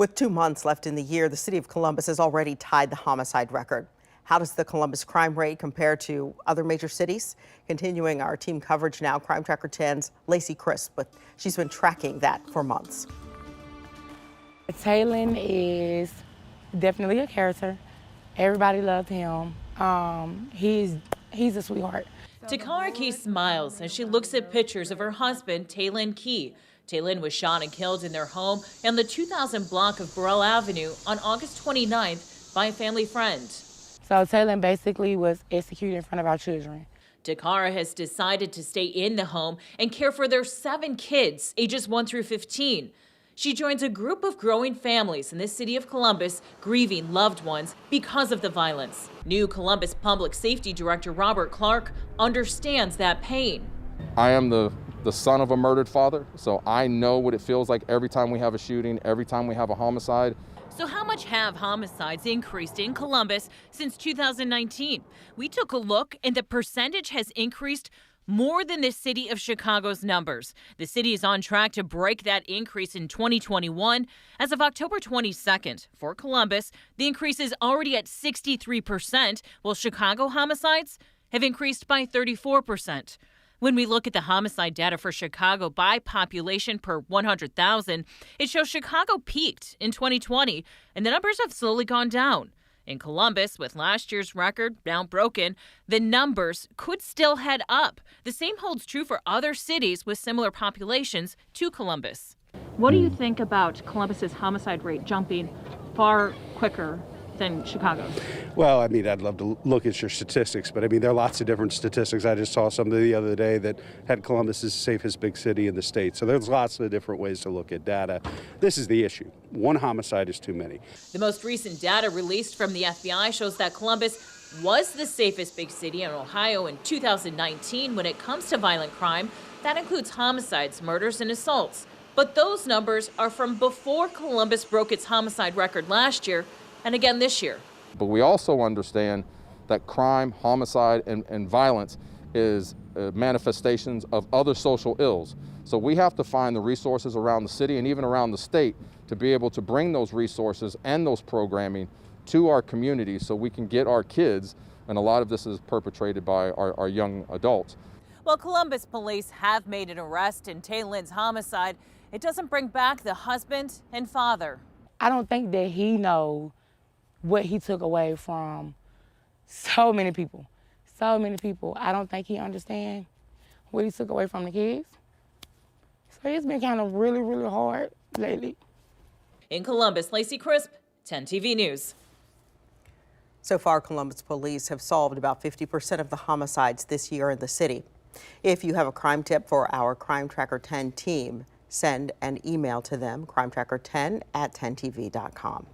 With 2 months left in the year, the city of Columbus has already tied the homicide record. How does the Columbus crime rate compare to other major cities? Continuing our team coverage now, Crime Tracker 10's Lacey Crisp, but she's been tracking that for months. Taylor is definitely a character. Everybody loved him. He's a sweetheart. Takara Key smiles as she looks at pictures of her husband, Taylor Key. Taylor was shot and killed in their home on the 2000 block of Burrell Avenue on August 29th by a family friend. So Taylor basically was executed in front of our children. Takara has decided to stay in the home and care for their 7 kids, ages 1 through 15. She joins a group of growing families in the city of Columbus grieving loved ones because of the violence. New Columbus Public Safety Director Robert Clark understands that pain. I am the son of a murdered father, so I know what it feels like every time we have a shooting, every time we have a homicide. So how much have homicides increased in Columbus since 2019? We took a look and the percentage has increased more than the city of Chicago's numbers. The city is on track to break that increase in 2021. As of October 22nd, for Columbus, the increase is already at 63%, while Chicago homicides have increased by 34%. When we look at the homicide data for Chicago by population per 100,000, it shows Chicago peaked in 2020, and the numbers have slowly gone down. In Columbus, with last year's record now broken, the numbers could still head up. The same holds true for other cities with similar populations to Columbus. What do you think about Columbus's homicide rate jumping far quicker than Chicago's? Well, I mean, I'd love to look at your statistics, but I mean, there are lots of different statistics. I just saw something the other day that had Columbus as the safest big city in the state. So there's lots of different ways to look at data. This is the issue. One homicide is too many. The most recent data released from the FBI shows that Columbus was the safest big city in Ohio in 2019 when it comes to violent crime. That includes homicides, murders, and assaults. But those numbers are from before Columbus broke its homicide record last year and again this year. But we also understand that crime, homicide, and violence is manifestations of other social ills. So we have to find the resources around the city and even around the state to be able to bring those resources and those programming to our communities so we can get our kids, and a lot of this is perpetrated by our young adults. While Columbus police have made an arrest in Taylor's homicide, it doesn't bring back the husband and father. I don't think that he knows what he took away from so many people. So many people. I don't think he understands what he took away from the kids. So it's been kind of really, really hard lately. In Columbus, Lacey Crisp, 10 TV News. So far, Columbus police have solved about 50% of the homicides this year in the city. If you have a crime tip for our Crime Tracker 10 team, send an email to them, crimetracker10@10tv.com.